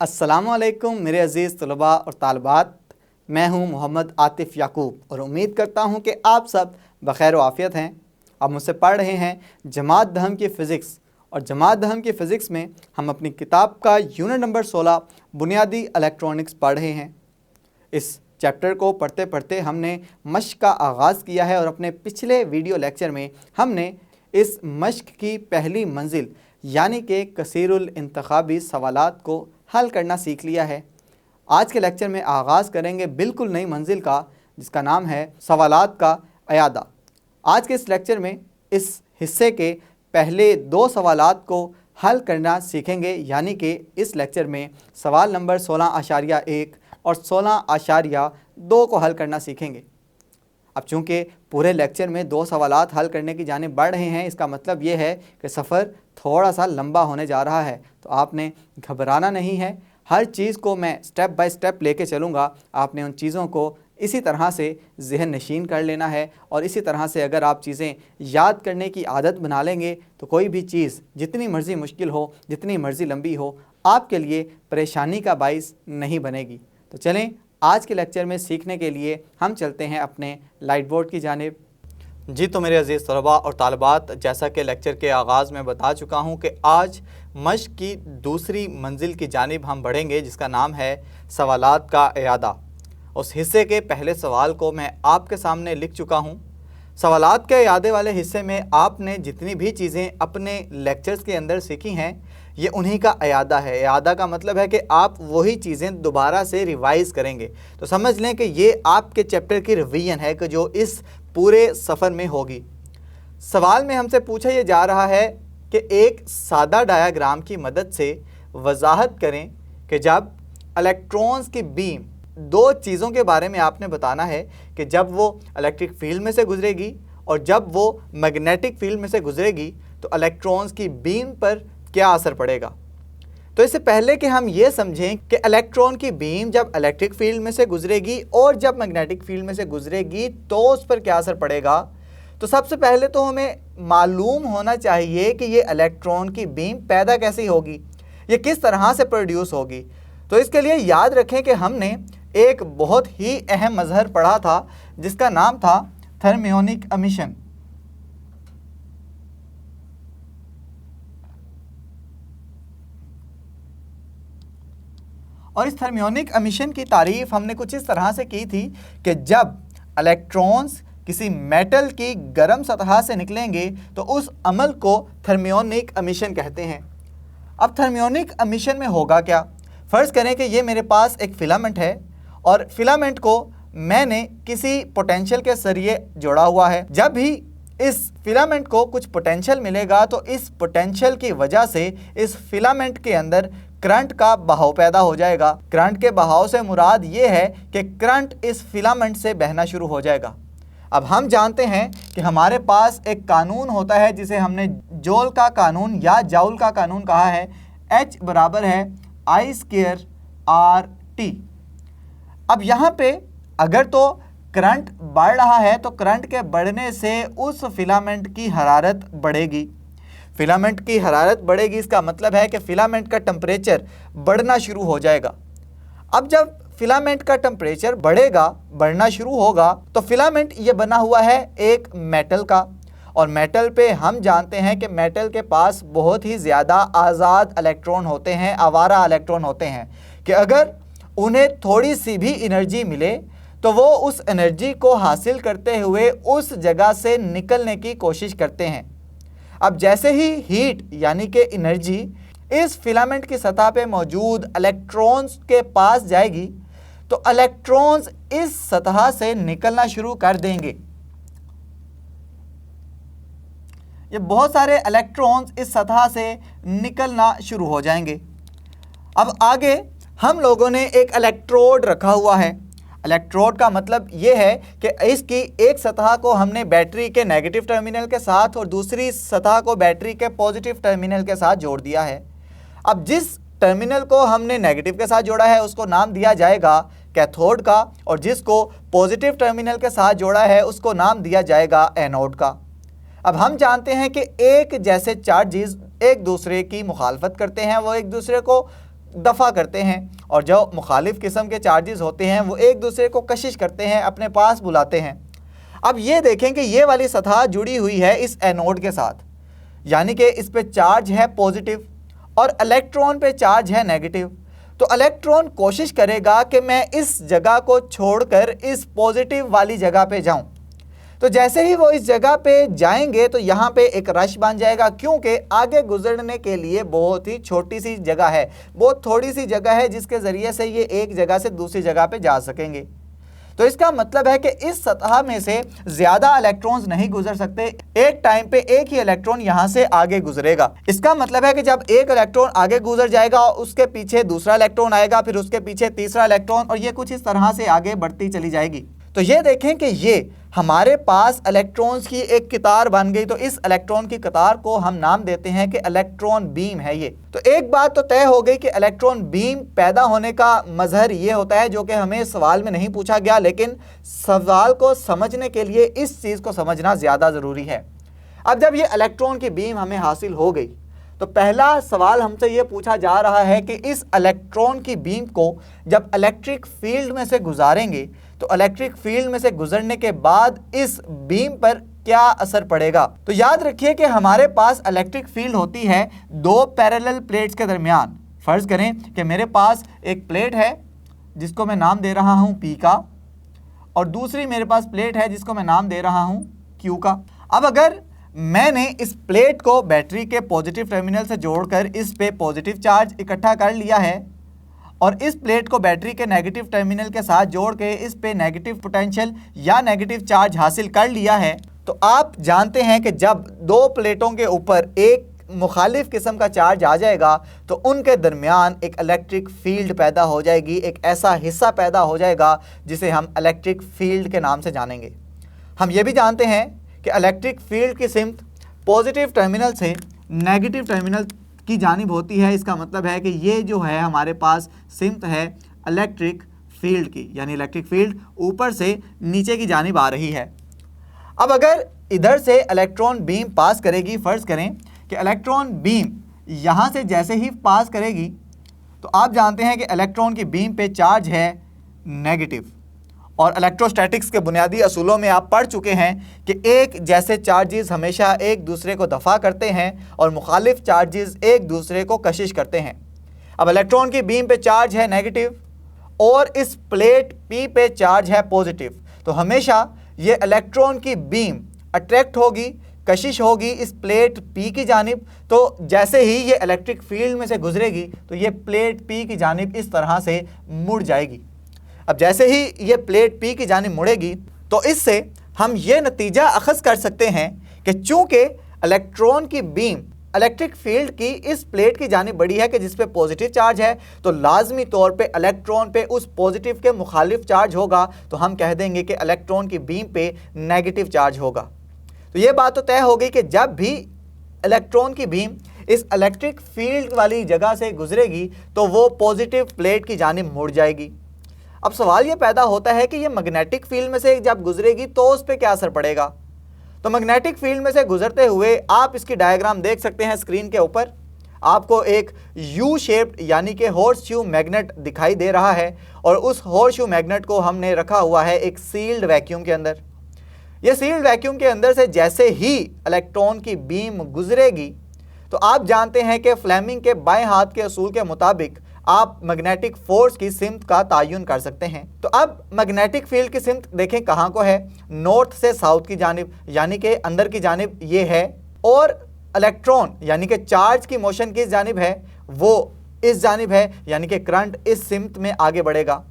अस्सलामुअलैकुम मेरे अज़ीज़ तलबा और तालबात, मैं हूं मोहम्मद आतिफ़ याकूब और उम्मीद करता हूं कि आप सब बख़ैर आफ़ियत हैं। आप मुझसे पढ़ रहे हैं जमात दहम की फ़िज़िक्स, और जमात दहम की फ़िज़िक्स में हम अपनी किताब का यूनिट नंबर 16 बुनियादी इलेक्ट्रॉनिक्स पढ़ रहे हैं। इस चैप्टर को पढ़ते पढ़ते हमने मश्क का आगाज़ किया है और अपने पिछले वीडियो लेक्चर में हमने इस मश्क की पहली मंजिल यानी कि कसीरुल इंतखाबी सवालात को हल करना सीख लिया है। आज के लेक्चर में आगाज़ करेंगे बिल्कुल नई मंजिल का, जिसका नाम है सवालात का अयादा। आज के इस लेक्चर में इस हिस्से के पहले 2 सवालात को हल करना सीखेंगे, यानी कि इस लेक्चर में सवाल नंबर 16.1 और 16.2 को हल करना सीखेंगे। अब चूँकि पूरे लेक्चर में 2 सवालात हल करने की जानिब बढ़ रहे हैं, इसका मतलब ये है कि सफ़र थोड़ा सा लंबा होने जा रहा है, तो आपने घबराना नहीं है। हर चीज़ को मैं स्टेप बाय स्टेप लेके चलूँगा। आपने उन चीज़ों को इसी तरह से ज़हन नशीन कर लेना है, और इसी तरह से अगर आप चीज़ें याद करने की आदत बना लेंगे तो कोई भी चीज़ जितनी मर्ज़ी मुश्किल हो, जितनी मर्ज़ी लंबी हो, आपके लिए परेशानी का बाइस नहीं बनेगी। तो चलें, आज के लेक्चर में सीखने के लिए हम चलते हैं अपने लाइट बोर्ड की जानिब। जी तो मेरे अज़ीज़ तलबा और तालबात, जैसा कि लेक्चर के आगाज़ में बता चुका हूँ कि आज मश्क की दूसरी मंजिल की जानिब हम बढ़ेंगे, जिसका नाम है सवालात का अयादा। उस हिस्से के पहले सवाल को मैं आपके सामने लिख चुका हूँ। सवालात के अयादे वाले हिस्से में आपने जितनी भी चीज़ें अपने लेक्चर्स के अंदर सीखी हैं, ये उन्हीं का अयादा है। अयादा का मतलब है कि आप वही चीज़ें दोबारा से रिवाइज़ करेंगे। तो समझ लें कि ये आपके चैप्टर की रिवीजन है कि जो इस पूरे सफ़र में होगी। सवाल में हमसे पूछा यह जा रहा है कि एक सादा डायाग्राम की मदद से वजाहत करें कि जब इलेक्ट्रॉन्स की बीम, 2 चीज़ों के बारे में आपने बताना है कि जब वो इलेक्ट्रिक फील्ड में से गुजरेगी और जब वो मैग्नेटिक फील्ड में से गुजरेगी तो इलेक्ट्रॉन्स की बीम पर क्या असर पड़ेगा। तो इससे पहले कि हम ये समझें कि इलेक्ट्रॉन की बीम जब इलेक्ट्रिक फील्ड में से गुजरेगी और जब मैग्नेटिक फील्ड में से गुजरेगी तो उस पर क्या असर पड़ेगा, तो सबसे पहले तो हमें मालूम होना चाहिए कि ये इलेक्ट्रॉन की बीम पैदा कैसे होगी, ये किस तरह से प्रोड्यूस होगी। तो इसके लिए याद रखें कि हमने एक बहुत ही अहम मज़हर पढ़ा था जिसका नाम था थर्मियोनिक एमिशन। और इस थर्मियोनिक एमिशन की तारीफ़ हमने कुछ इस तरह से की थी कि जब इलेक्ट्रॉन्स किसी मेटल की गर्म सतह से निकलेंगे तो उस अमल को थर्मियोनिक एमिशन कहते हैं। अब थर्मियोनिक एमिशन में होगा क्या। फ़र्ज़ करें कि ये मेरे पास एक फ़िलामेंट है और फ़िलामेंट को मैंने किसी पोटेंशियल के ज़रिए जोड़ा हुआ है। जब भी इस फ़िलामेंट को कुछ पोटेंशियल मिलेगा तो इस पोटेंशियल की वजह से इस फ़िलामेंट के अंदर करंट का बहाव पैदा हो जाएगा। करंट के बहाव से मुराद ये है कि करंट इस फिलामेंट से बहना शुरू हो जाएगा। अब हम जानते हैं कि हमारे पास एक कानून होता है जिसे हमने जोल का कानून या जाउल का कानून कहा है। H बराबर है I²RT। अब यहाँ पे अगर तो करंट बढ़ रहा है तो करंट के बढ़ने से उस फिलामेंट की हरारत बढ़ेगी। फिलामेंट की हरारत बढ़ेगी, इसका मतलब है कि फिलामेंट का टेम्परेचर बढ़ना शुरू हो जाएगा। अब जब फिलामेंट का टेम्परेचर बढ़ना शुरू होगा तो फिलामेंट ये बना हुआ है एक मेटल का, और मेटल पे हम जानते हैं कि मेटल के पास बहुत ही ज़्यादा आज़ाद इलेक्ट्रॉन होते हैं, आवारा इलेक्ट्रॉन होते हैं, कि अगर उन्हें थोड़ी सी भी एनर्जी मिले तो वो उस एनर्जी को हासिल करते हुए उस जगह से निकलने की कोशिश करते हैं। अब जैसे ही हीट यानी कि एनर्जी इस फिलामेंट की सतह पे मौजूद इलेक्ट्रॉन्स के पास जाएगी तो इलेक्ट्रॉन्स इस सतह से निकलना शुरू कर देंगे। ये बहुत सारे इलेक्ट्रॉन्स इस सतह से निकलना शुरू हो जाएंगे। अब आगे हम लोगों ने एक इलेक्ट्रोड रखा हुआ है। इलेक्ट्रोड का मतलब ये है कि इसकी एक सतह को हमने बैटरी के नेगेटिव टर्मिनल के साथ और दूसरी सतह को बैटरी के पॉजिटिव टर्मिनल के साथ जोड़ दिया है। अब जिस टर्मिनल को हमने नेगेटिव के साथ जोड़ा है उसको नाम दिया जाएगा कैथोड का, और जिसको पॉजिटिव टर्मिनल के साथ जोड़ा है उसको नाम दिया जाएगा एनोड का। अब हम जानते हैं कि एक जैसे चार्जेस एक दूसरे की मुखालफत करते हैं, वो एक दूसरे को दफ़ा करते हैं और जो मुखालिफ किस्म के चार्जेस होते हैं वो एक दूसरे को कशिश करते हैं, अपने पास बुलाते हैं। अब ये देखें कि ये वाली सतह जुड़ी हुई है इस एनोड के साथ, यानी कि इस पे चार्ज है पॉजिटिव और इलेक्ट्रॉन पे चार्ज है नेगेटिव। तो इलेक्ट्रॉन कोशिश करेगा कि मैं इस जगह को छोड़कर इस पॉजिटिव वाली जगह पे जाऊं। तो जैसे ही वो इस जगह पे जाएंगे तो यहाँ पे एक रश बन जाएगा, क्योंकि आगे गुजरने के लिए बहुत ही छोटी सी जगह है, बहुत थोड़ी सी जगह है जिसके ज़रिए से ये एक जगह से दूसरी जगह पे जा सकेंगे। तो इसका मतलब है कि इस सतह में से ज़्यादा इलेक्ट्रॉन्स नहीं गुजर सकते, एक टाइम पे एक ही इलेक्ट्रॉन यहाँ से आगे गुजरेगा। इसका मतलब है कि जब एक इलेक्ट्रॉन आगे गुजर जाएगा उसके पीछे दूसरा इलेक्ट्रॉन आएगा, फिर उसके पीछे तीसरा इलेक्ट्रॉन, और ये कुछ इस तरह से आगे बढ़ती चली जाएगी। तो ये देखें कि ये हमारे पास इलेक्ट्रॉन्स की एक कतार बन गई। तो इस इलेक्ट्रॉन की कतार को हम नाम देते हैं कि इलेक्ट्रॉन बीम है ये। तो एक बात तो तय हो गई कि इलेक्ट्रॉन बीम पैदा होने का मजहर ये होता है, जो कि हमें सवाल में नहीं पूछा गया, लेकिन सवाल को समझने के लिए इस चीज़ को समझना ज़्यादा ज़रूरी है। अब जब ये इलेक्ट्रॉन की बीम हमें हासिल हो गई तो पहला सवाल हमसे ये पूछा जा रहा है कि इस इलेक्ट्रॉन की बीम को जब इलेक्ट्रिक फील्ड में से गुजारेंगे तो इलेक्ट्रिक फील्ड में से गुजरने के बाद इस बीम पर क्या असर पड़ेगा। तो याद रखिए कि हमारे पास इलेक्ट्रिक फील्ड होती है दो पैरेलल प्लेट्स के दरमियान। फ़र्ज़ करें कि मेरे पास एक प्लेट है जिसको मैं नाम दे रहा हूँ P का, और दूसरी मेरे पास प्लेट है जिसको मैं नाम दे रहा हूँ Q का। अब अगर मैंने इस प्लेट को बैटरी के पॉजिटिव टर्मिनल से जोड़कर इस पे पॉजिटिव चार्ज इकट्ठा कर लिया है और इस प्लेट को बैटरी के नेगेटिव टर्मिनल के साथ जोड़ के इस पे नेगेटिव पोटेंशियल या नेगेटिव चार्ज हासिल कर लिया है, तो आप जानते हैं कि जब दो प्लेटों के ऊपर एक मुखालिफ किस्म का चार्ज आ जाएगा तो उनके दरमियान एक इलेक्ट्रिक फील्ड पैदा हो जाएगी, एक ऐसा हिस्सा पैदा हो जाएगा जिसे हम इलेक्ट्रिक फील्ड के नाम से जानेंगे। हम ये भी जानते हैं कि इलेक्ट्रिक फील्ड की सिमत पॉजिटिव टर्मिनल से नेगेटिव टर्मिनल की जानिब होती है। इसका मतलब है कि ये जो है हमारे पास सिमत है इलेक्ट्रिक फील्ड की, यानी इलेक्ट्रिक फील्ड ऊपर से नीचे की जानिब आ रही है। अब अगर इधर से इलेक्ट्रॉन बीम पास करेगी, फ़र्ज़ करें कि इलेक्ट्रॉन बीम यहाँ से जैसे ही पास करेगी तो आप जानते हैं कि इलेक्ट्रॉन की बीम पे चार्ज है नेगेटिव, और इलेक्ट्रोस्टैटिक्स के बुनियादी असूलों में आप पढ़ चुके हैं कि एक जैसे चार्जेस हमेशा एक दूसरे को दफ़ा करते हैं और मुखालिफ चार्जेस एक दूसरे को कशिश करते हैं। अब इलेक्ट्रॉन की बीम पे चार्ज है नेगेटिव और इस प्लेट P पे चार्ज है पॉजिटिव, तो हमेशा ये इलेक्ट्रॉन की बीम अट्रैक्ट होगी, कशिश होगी इस प्लेट P की जानिब। तो जैसे ही ये इलेक्ट्रिक फील्ड में से गुजरेगी तो ये प्लेट P की जानिब इस तरह से मुड़ जाएगी। अब जैसे ही ये प्लेट P की जानिब मुड़ेगी तो इससे हम ये नतीजा अखज़ कर सकते हैं कि चूँकि इलेक्ट्रॉन की बीम इलेक्ट्रिक फील्ड की इस प्लेट की जानिब बढ़ी है कि जिस पे पॉजिटिव चार्ज है, तो लाजमी तौर पे इलेक्ट्रॉन पे उस पॉजिटिव के मुखालिफ चार्ज होगा, तो हम कह देंगे कि इलेक्ट्रॉन की बीम पे नेगेटिव चार्ज होगा। तो ये बात तो तय हो गई कि जब भी इलेक्ट्रॉन की बीम इस इलेक्ट्रिक फील्ड वाली जगह से गुजरेगी तो वो पॉजिटिव प्लेट की जानिब मुड़ जाएगी। अब सवाल ये पैदा होता है कि ये मैग्नेटिक फील्ड में से जब गुजरेगी तो उस पर क्या असर पड़ेगा। तो मैग्नेटिक फील्ड में से गुजरते हुए आप इसकी डायग्राम देख सकते हैं स्क्रीन के ऊपर। आपको एक यू शेप्ड यानी कि हॉर्स शू मैग्नेट दिखाई दे रहा है, और उस हॉर्स शू मैग्नेट को हमने रखा हुआ है एक सील्ड वैक्यूम के अंदर। ये सील्ड वैक्यूम के अंदर से जैसे ही इलेक्ट्रॉन की बीम गुजरेगी तो आप जानते हैं कि फ्लेमिंग के बाएं हाथ के असूल के मुताबिक आप मैग्नेटिक फोर्स की सिमत का तयन कर सकते हैं। तो अब मैग्नेटिक फील्ड की सिमत देखें कहाँ को है, नॉर्थ से साउथ की जानिब, यानी कि अंदर की जानिब ये है, और इलेक्ट्रॉन यानी कि चार्ज की मोशन किस जानिब है, वो इस जानिब है, यानी कि करंट इस सिमत में आगे बढ़ेगा।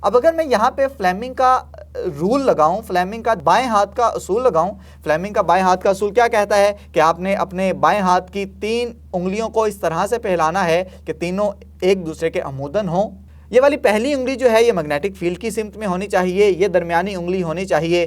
अब अगर मैं यहाँ पे फ्लेमिंग का रूल लगाऊं, फ्लेमिंग का बाएं हाथ का असूल लगाऊं, फ्लेमिंग का बाएं हाथ का असूल क्या कहता है कि आपने अपने बाएं हाथ की 3 उंगलियों को इस तरह से फैलाना है कि तीनों एक दूसरे के अमूदन हों। ये वाली पहली उंगली जो है ये मैग्नेटिक फील्ड की सिमत में होनी चाहिए, ये दरमियानी उंगली होनी चाहिए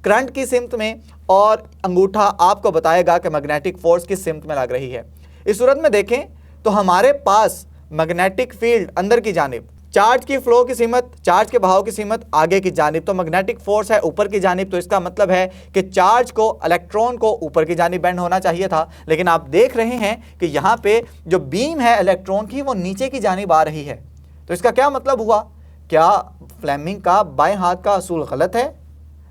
करंट की सिमत में, और अंगूठा आपको बताएगा कि मैग्नेटिक फोर्स किस सिमत में लग रही है। इस सूरत में देखें तो हमारे पास मैग्नेटिक फील्ड अंदर की जानिब चार्ज की फ्लो की सीमत, चार्ज के बहाव की सीमत आगे की जानिब, तो मैग्नेटिक फोर्स है ऊपर की जानिब, तो इसका मतलब है कि चार्ज को, इलेक्ट्रॉन को ऊपर की जानिब बेंड होना चाहिए था। लेकिन आप देख रहे हैं कि यहाँ पे जो बीम है इलेक्ट्रॉन की वो नीचे की जानिब आ रही है। तो इसका क्या मतलब हुआ? क्या फ्लेमिंग का बाएं हाथ का असूल गलत है?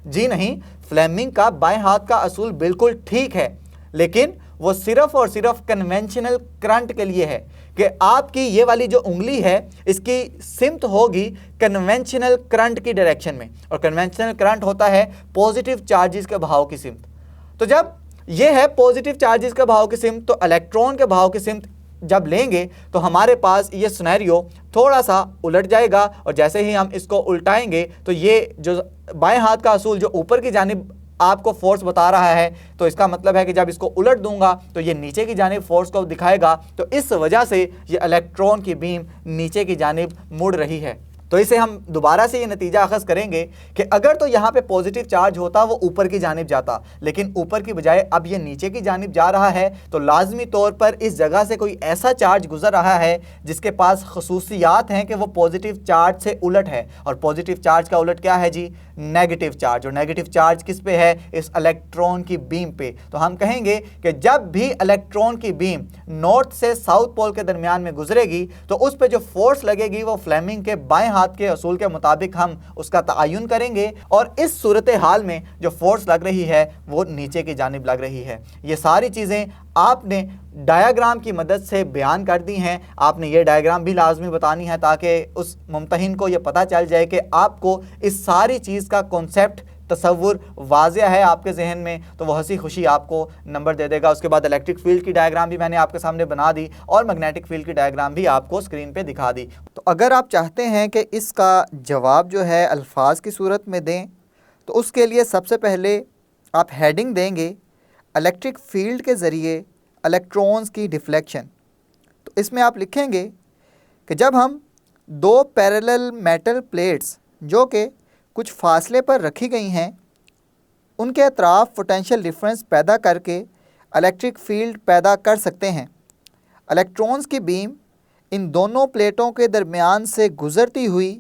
जी नहीं, फ्लेमिंग का बाएं हाथ का असूल बिल्कुल ठीक है, लेकिन वो सिर्फ और सिर्फ कन्वेंशनल करंट के लिए है कि आपकी ये वाली जो उंगली है इसकी सिमत होगी कन्वेंशनल करंट की डायरेक्शन में, और कन्वेंशनल करंट होता है पॉजिटिव चार्जेस के बहाव की सिमत। तो जब ये है पॉजिटिव चार्जेस के बहाव की सिमत, तो इलेक्ट्रॉन के बहाव की सिमत जब लेंगे तो हमारे पास ये सिनेरियो थोड़ा सा उलट जाएगा, और जैसे ही हम इसको उल्टाएंगे तो ये जो बाएं हाथ का असूल जो ऊपर की जानिब आपको फोर्स बता रहा है, तो इसका मतलब है कि जब इसको उलट दूंगा तो ये नीचे की जानिब फोर्स को दिखाएगा। तो इस वजह से ये इलेक्ट्रॉन की बीम नीचे की जानिब मुड़ रही है। तो इसे हम दोबारा से ये नतीजा अखज़ करेंगे कि अगर तो यहाँ पे पॉजिटिव चार्ज होता वो ऊपर की जानिब जाता, लेकिन ऊपर की बजाय अब ये नीचे की जानिब जा रहा है, तो लाजमी तौर पर इस जगह से कोई ऐसा चार्ज गुजर रहा है जिसके पास खसूसियात हैं कि वो पॉजिटिव चार्ज से उलट है। और पॉजिटिव चार्ज का उलट क्या है जी? Negative charge. और नेगेटिव चार्ज किस पे है? इस इलेक्ट्रॉन की बीम पे। तो हम कहेंगे कि जब भी इलेक्ट्रॉन की बीम नॉर्थ से साउथ पोल के दरमियान में गुजरेगी तो उस पर जो फोर्स लगेगी वो फ्लेमिंग के बाएं हाथ के असूल के मुताबिक हम उसका तआयुन करेंगे, और इस सूरत हाल में जो फोर्स लग रही है वो नीचे की जानिब लग रही है। ये सारी चीज़ें आपने डायग्राम की मदद से बयान कर दी हैं। आपने ये डायग्राम भी लाजमी बतानी है ताकि उस मुम्तहिन को ये पता चल जाए कि आपको इस सारी चीज़ का कॉन्सेप्ट, तसव्वुर वाज़िह है आपके जहन में, तो वो हंसी खुशी आपको नंबर दे देगा। उसके बाद इलेक्ट्रिक फील्ड की डायग्राम भी मैंने आपके सामने बना दी, और मैग्नेटिक फील्ड की डायग्राम भी आपको स्क्रीन पे दिखा दी। तो अगर आप चाहते हैं कि इसका जवाब जो है अल्फाज की सूरत में दें, तो उसके लिए सबसे पहले आप हेडिंग देंगे इलेक्ट्रिक फील्ड के ज़रिए इलेक्ट्रॉन्स की डिफ्लेक्शन। तो इसमें आप लिखेंगे कि जब हम दो पैरेलल मेटल प्लेट्स जो कि कुछ फासले पर रखी गई हैं, उनके अतराफ पोटेंशियल डिफरेंस पैदा करके इलेक्ट्रिक फील्ड पैदा कर सकते हैं। इलेक्ट्रॉन्स की बीम इन दोनों प्लेटों के दरमियान से गुज़रती हुई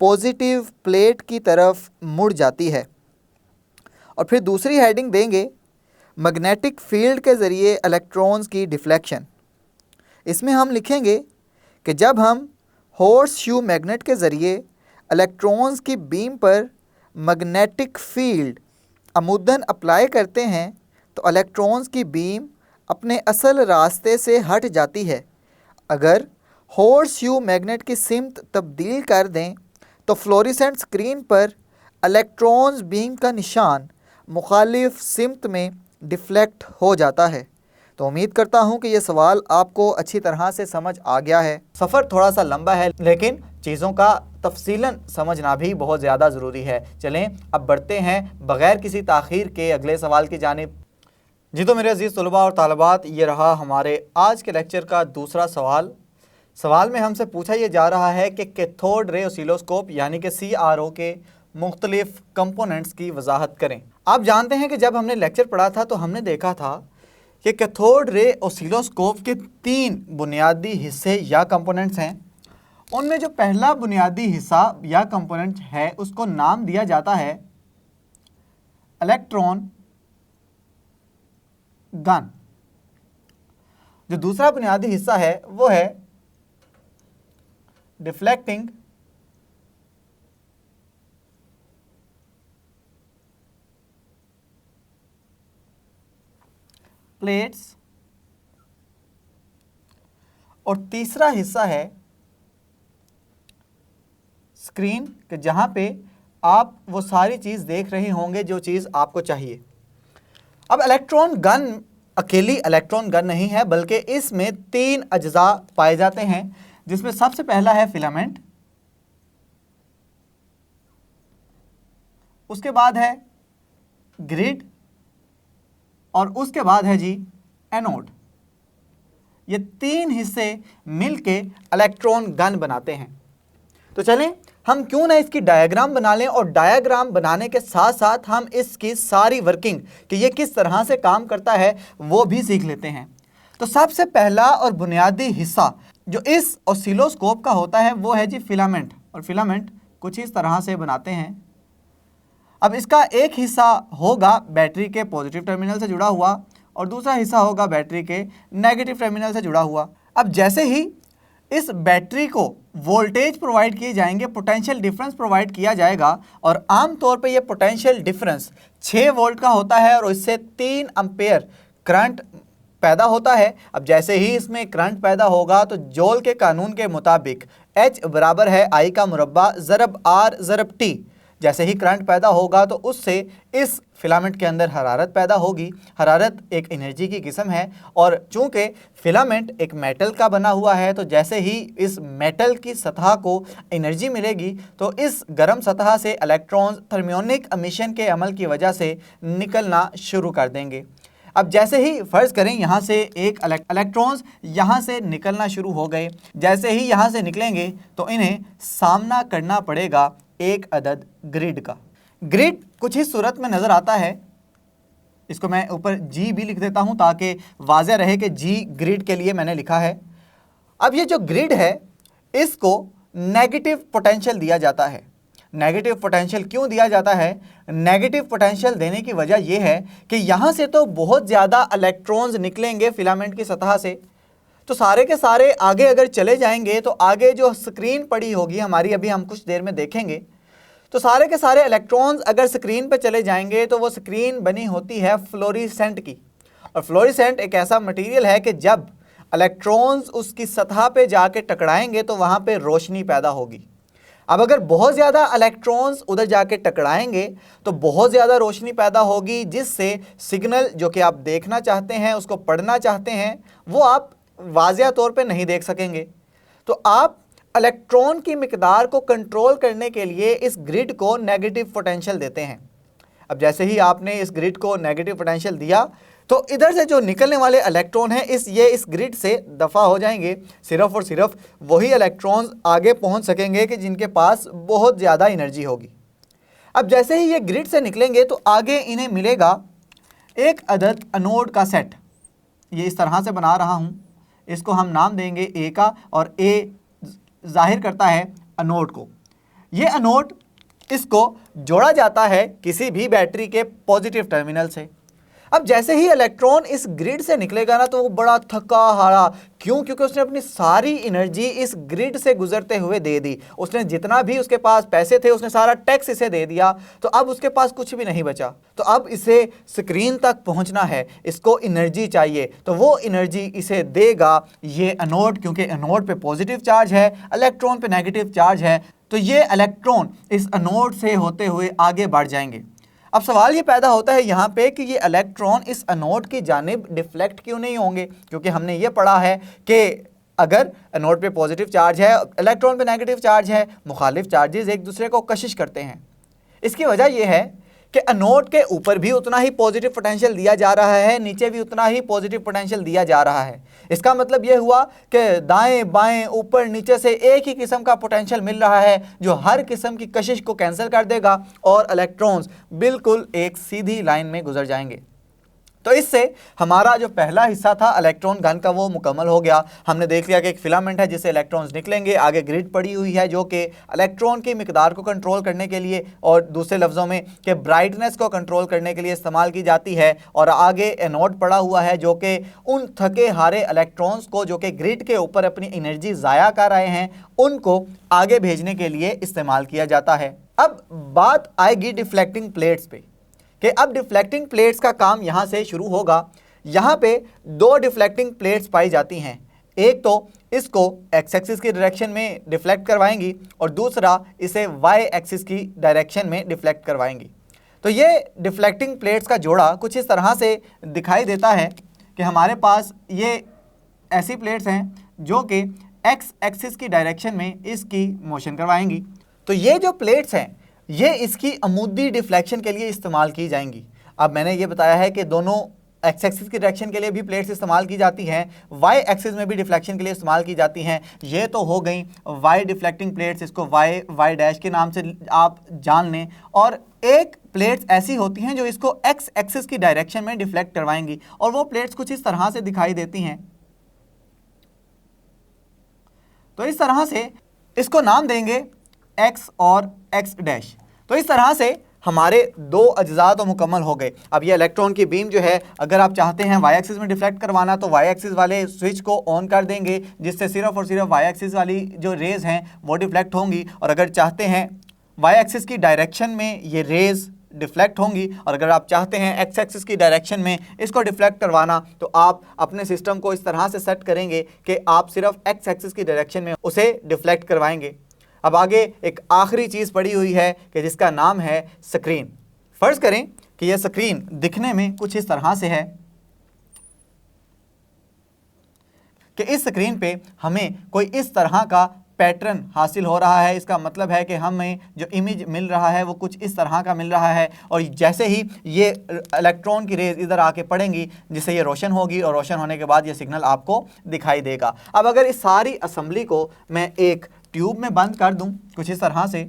पॉजिटिव प्लेट की तरफ मुड़ जाती है। और फिर दूसरी हेडिंग देंगे मैग्नेटिक फील्ड के ज़रिए इलेक्ट्रॉन्स की डिफ्लेक्शन। इसमें हम लिखेंगे कि जब हम हॉर्स शू मैग्नेट के ज़रिए इलेक्ट्रॉन्स की बीम पर मैग्नेटिक फील्ड अमुदन अप्लाई करते हैं तो इलेक्ट्रॉन्स की बीम अपने असल रास्ते से हट जाती है। अगर हॉर्स शू मैग्नेट की सिमत तब्दील कर दें तो फ्लोरेसेंट स्क्रीन पर इलेक्ट्रॉन्स बीम का निशान मुखालिफ सिमत में डिफ्लेक्ट हो जाता है। तो उम्मीद करता हूँ कि ये सवाल आपको अच्छी तरह से समझ आ गया है। सफ़र थोड़ा सा लंबा है, लेकिन चीज़ों का तफसीलन समझना भी बहुत ज़्यादा ज़रूरी है। चलें अब बढ़ते हैं बग़ैर किसी ताख़ीर के अगले सवाल की जानिब। जी तो मेरे अज़ीज़ तलबा और तालिबात, ये रहा हमारे आज के लेक्चर का दूसरा सवाल। सवाल में हमसे पूछा यह जा रहा है कि कैथोड रे ऑसिलोस्कोप यानी कि CRO के मुख्तलिफ कंपोनेंट्स की वजाहत करें। आप जानते हैं कि जब हमने लेक्चर पढ़ा था तो हमने देखा था कि कैथोड रे ऑसिलोस्कोप के 3 बुनियादी हिस्से या कंपोनेंट्स हैं। उनमें जो पहला बुनियादी हिस्सा या कंपोनेंट है उसको नाम दिया जाता है इलेक्ट्रॉन गन। जो दूसरा बुनियादी हिस्सा है वो है डिफ्लेक्टिंग प्लेट्स, और तीसरा हिस्सा है स्क्रीन कि जहां पे आप वो सारी चीज़ देख रहे होंगे जो चीज़ आपको चाहिए। अब इलेक्ट्रॉन गन अकेली इलेक्ट्रॉन गन नहीं है, बल्कि इसमें 3 अज्जा पाए जाते हैं, जिसमें सबसे पहला है फिलामेंट, उसके बाद है ग्रिड, और उसके बाद है जी एनोड। ये 3 हिस्से मिलके इलेक्ट्रॉन गन बनाते हैं। तो चलें हम क्यों ना इसकी डायग्राम बना लें, और डायग्राम बनाने के साथ साथ हम इसकी सारी वर्किंग कि ये किस तरह से काम करता है वो भी सीख लेते हैं। तो सबसे पहला और बुनियादी हिस्सा जो इस ऑसिलोस्कोप का होता है वो है जी फिलामेंट, और फिलामेंट कुछ इस तरह से बनाते हैं। अब इसका एक हिस्सा होगा बैटरी के पॉजिटिव टर्मिनल से जुड़ा हुआ और दूसरा हिस्सा होगा बैटरी के नेगेटिव टर्मिनल से जुड़ा हुआ। अब जैसे ही इस बैटरी को वोल्टेज प्रोवाइड किए जाएंगे, पोटेंशियल डिफरेंस प्रोवाइड किया जाएगा, और आमतौर पे ये पोटेंशियल डिफरेंस 6 वोल्ट का होता है और इससे 3 एम्पेयर करंट पैदा होता है। अब जैसे ही इसमें करंट पैदा होगा तो जोल के कानून के मुताबिक H बराबर है I का मुरब्बा ज़रब R ज़रब T। जैसे ही करंट पैदा होगा तो उससे इस फिलामेंट के अंदर हरारत पैदा होगी। हरारत एक एनर्जी की किस्म है, और चूंकि फिलामेंट एक मेटल का बना हुआ है तो जैसे ही इस मेटल की सतह को एनर्जी मिलेगी तो इस गर्म सतह से इलेक्ट्रॉन्स थर्मियोनिक एमिशन के अमल की वजह से निकलना शुरू कर देंगे। अब जैसे ही फ़र्ज़ करें यहाँ से एक इलेक्ट्रॉन्स यहाँ से निकलना शुरू हो गए, जैसे ही यहाँ से निकलेंगे तो इन्हें सामना करना पड़ेगा एक अदद ग्रिड का। ग्रिड कुछ इस सूरत में नज़र आता है। इसको मैं ऊपर जी भी लिख देता हूँ ताकि वाज़ेह रहे कि जी ग्रिड के लिए मैंने लिखा है। अब ये जो ग्रिड है इसको नेगेटिव पोटेंशियल दिया जाता है। नेगेटिव पोटेंशियल क्यों दिया जाता है? नेगेटिव पोटेंशियल देने की वजह यह है कि यहाँ से तो बहुत ज़्यादा इलेक्ट्रॉन्स निकलेंगे फिलामेंट की सतह से, तो सारे के सारे आगे अगर चले जाएंगे तो आगे जो स्क्रीन पड़ी होगी हमारी, अभी हम कुछ देर में देखेंगे, तो सारे के सारे इलेक्ट्रॉन्स अगर स्क्रीन पे चले जाएंगे तो वो स्क्रीन बनी होती है फ्लोरेसेंट की। और फ्लोरेसेंट एक ऐसा मटेरियल है कि जब इलेक्ट्रॉन्स उसकी सतह पे जाके टकराएंगे तो वहाँ पे रोशनी पैदा होगी। अब अगर बहुत ज़्यादा इलेक्ट्रॉन्स उधर जाके टकराएंगे तो बहुत ज़्यादा रोशनी पैदा होगी, जिससे सिग्नल जो कि आप देखना चाहते हैं, उसको पढ़ना चाहते हैं, वो आप वाज़िया तौर पे नहीं देख सकेंगे। तो आप इलेक्ट्रॉन की मिकदार को कंट्रोल करने के लिए इस ग्रिड को नेगेटिव पोटेंशियल देते हैं। अब जैसे ही आपने इस ग्रिड को नेगेटिव पोटेंशियल दिया तो इधर से जो निकलने वाले इलेक्ट्रॉन हैं इस ग्रिड से दफ़ा हो जाएंगे। सिर्फ और सिर्फ वही इलेक्ट्रॉन्स आगे पहुंच सकेंगे कि जिनके पास बहुत ज़्यादा एनर्जी होगी। अब जैसे ही ये ग्रिड से निकलेंगे तो आगे इन्हें मिलेगा एक अदद एनोड का सेट। ये इस तरह से बना रहा हूँ, इसको हम नाम देंगे ए का, और ए जाहिर करता है एनोड को। ये एनोड इसको जोड़ा जाता है किसी भी बैटरी के पॉजिटिव टर्मिनल से। अब जैसे ही इलेक्ट्रॉन इस ग्रिड से निकलेगा ना तो वो बड़ा थका हारा, क्यों? क्योंकि उसने अपनी सारी एनर्जी इस ग्रिड से गुजरते हुए दे दी। उसने जितना भी उसके पास पैसे थे उसने सारा टैक्स इसे दे दिया, तो अब उसके पास कुछ भी नहीं बचा। तो अब इसे स्क्रीन तक पहुंचना है, इसको एनर्जी चाहिए, तो वो एनर्जी इसे देगा ये एनोड, क्योंकि एनोड पे पॉजिटिव चार्ज है, इलेक्ट्रॉन पे नेगेटिव चार्ज है, तो ये इलेक्ट्रॉन इस एनोड से होते हुए आगे बढ़ जाएंगे। अब सवाल ये पैदा होता है यहाँ पे कि ये इलेक्ट्रॉन इस एनोड की जानिब डिफ्लेक्ट क्यों नहीं होंगे, क्योंकि हमने ये पढ़ा है कि अगर एनोड पे पॉजिटिव चार्ज है, इलेक्ट्रॉन पे नेगेटिव चार्ज है, मुखालिफ चार्जेस एक दूसरे को कशिश करते हैं। इसकी वजह यह है कि एनोड के ऊपर भी उतना ही पॉजिटिव पोटेंशियल दिया जा रहा है, नीचे भी उतना ही पॉजिटिव पोटेंशियल दिया जा रहा है। इसका मतलब यह हुआ कि दाएं बाएं ऊपर नीचे से एक ही किस्म का पोटेंशियल मिल रहा है जो हर किस्म की कशिश को कैंसिल कर देगा और इलेक्ट्रॉन्स बिल्कुल एक सीधी लाइन में गुजर जाएंगे। तो इससे हमारा जो पहला हिस्सा था इलेक्ट्रॉन गन का वो मुकम्मल हो गया। हमने देख लिया कि एक फिलामेंट है जिससे इलेक्ट्रॉन्स निकलेंगे, आगे ग्रिड पड़ी हुई है जो कि इलेक्ट्रॉन की मिकदार को कंट्रोल करने के लिए, और दूसरे लफ्ज़ों में कि ब्राइटनेस को कंट्रोल करने के लिए इस्तेमाल की जाती है, और आगे एनोड पड़ा हुआ है जो कि उन थके हारे इलेक्ट्रॉन्स को जो कि ग्रिड के ऊपर अपनी एनर्जी ज़ाया कर रहे हैं उनको आगे भेजने के लिए इस्तेमाल किया जाता है। अब बात आएगी डिफ्लेक्टिंग प्लेट्स पे कि अब डिफ्लेक्टिंग प्लेट्स का काम यहाँ से शुरू होगा। यहाँ पे दो डिफ्लेक्टिंग प्लेट्स पाई जाती हैं, एक तो इसको एक्स एक्सिस की डायरेक्शन में डिफ्लेक्ट करवाएंगी और दूसरा इसे वाई एक्सिस की डायरेक्शन में डिफ्लेक्ट करवाएंगी। तो ये डिफ्लेक्टिंग प्लेट्स का जोड़ा कुछ इस तरह से दिखाई देता है कि हमारे पास ये ऐसी प्लेट्स हैं जो कि एक्स एक्सिस की डायरेक्शन में इसकी मोशन करवाएंगी। तो ये जो प्लेट्स हैं ये इसकी अमूदी डिफ्लेक्शन के लिए इस्तेमाल की जाएंगी। अब मैंने ये बताया है कि दोनों एक्स एक्सिस की डायरेक्शन के लिए भी प्लेट्स इस्तेमाल की जाती हैं, वाई एक्सिस में भी डिफ्लेक्शन के लिए इस्तेमाल की जाती हैं। ये तो हो गई वाई डिफ्लेक्टिंग प्लेट्स, इसको वाई डैश के नाम से आप जान लें। और एक प्लेट्स ऐसी होती हैं जो इसको एक्स एक्सिस की डायरेक्शन में डिफ्लेक्ट करवाएंगी, और वो प्लेट्स कुछ इस तरह से दिखाई देती हैं। तो इस तरह से इसको नाम देंगे x और x डैश। तो इस तरह से हमारे दो अज्जा तो मुकम्मल हो गए। अब ये इलेक्ट्रॉन की बीम जो है, अगर आप चाहते हैं वाई एक्सिस में डिफ्लेक्ट करवाना तो वाई एक्सिस वाले स्विच को ऑन कर देंगे, जिससे सिर्फ और सिर्फ वाई एक्सिस वाली जो रेज़ हैं वो डिफ्लेक्ट होंगी। और अगर चाहते हैं वाई एक्सिस की डायरेक्शन में ये रेज़ डिफ्लेक्ट होंगी, और अगर आप चाहते हैं एक्स एक्सिस की डायरेक्शन में इसको डिफ्लेक्ट करवाना तो आप अपने सिस्टम को इस तरह से सेट करेंगे कि आप सिर्फ एक्स एक्सिस की डायरेक्शन में उसे डिफ्लेक्ट करवाएंगे। अब आगे एक आखिरी चीज़ पड़ी हुई है कि जिसका नाम है स्क्रीन। फ़र्ज़ करें कि यह स्क्रीन दिखने में कुछ इस तरह से है कि इस स्क्रीन पे हमें कोई इस तरह का पैटर्न हासिल हो रहा है। इसका मतलब है कि हमें जो इमेज मिल रहा है वो कुछ इस तरह का मिल रहा है, और जैसे ही ये इलेक्ट्रॉन की रेज इधर आके पड़ेंगी जिससे ये रोशन होगी, और रोशन होने के बाद ये सिग्नल आपको दिखाई देगा। अब अगर इस सारी असम्बली को मैं एक ट्यूब में बंद कर दूं कुछ इस तरह से,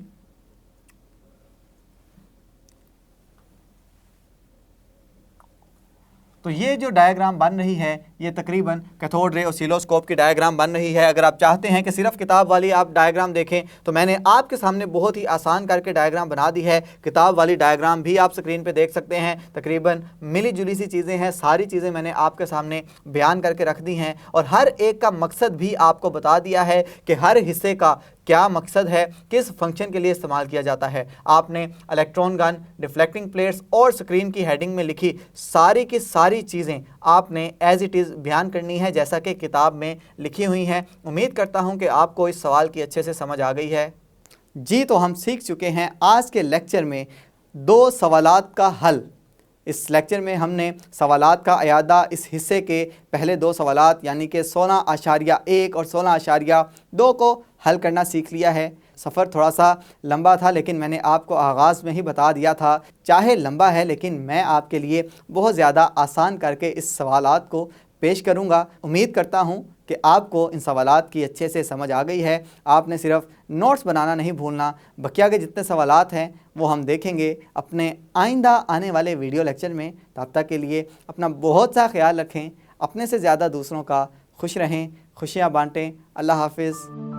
तो ये जो डायग्राम बन रही है ये तकरीबन कैथोड रे ऑसिलोस्कोप की डायग्राम बन रही है। अगर आप चाहते हैं कि सिर्फ किताब वाली आप डायग्राम देखें तो मैंने आपके सामने बहुत ही आसान करके डायग्राम बना दी है। किताब वाली डायग्राम भी आप स्क्रीन पे देख सकते हैं। तकरीबन मिली जुली सी चीज़ें हैं, सारी चीज़ें मैंने आपके सामने बयान करके रख दी हैं, और हर एक का मकसद भी आपको बता दिया है कि हर हिस्से का क्या मकसद है, किस फंक्शन के लिए इस्तेमाल किया जाता है। आपने इलेक्ट्रॉन गन, डिफ्लेक्टिंग प्लेट्स और स्क्रीन की हेडिंग में लिखी सारी की सारी चीज़ें आपने एज इट इज़ बयान करनी है जैसा कि किताब में लिखी हुई हैं। उम्मीद करता हूं कि आपको इस सवाल की अच्छे से समझ आ गई है। जी, तो हम सीख चुके हैं आज के लेक्चर में दो सवालात का हल। इस लेक्चर में हमने सवालात का अयादा, इस हिस्से के पहले दो सवालात यानी कि 16.1 और 16.2 को हल करना सीख लिया है। सफ़र थोड़ा सा लंबा था लेकिन मैंने आपको आगाज़ में ही बता दिया था, चाहे लंबा है लेकिन मैं आपके लिए बहुत ज़्यादा आसान करके इस सवालात को पेश करूंगा। उम्मीद करता हूं कि आपको इन सवालात की अच्छे से समझ आ गई है। आपने सिर्फ नोट्स बनाना नहीं भूलना। बकिया के जितने सवालात हैं वो हम देखेंगे अपने आइंदा आने वाले वीडियो लेक्चर में। तब तक के लिए अपना बहुत सा ख्याल रखें, अपने से ज़्यादा दूसरों का खुश रहें, खुशियाँ बांटें। अल्लाह हाफिज़।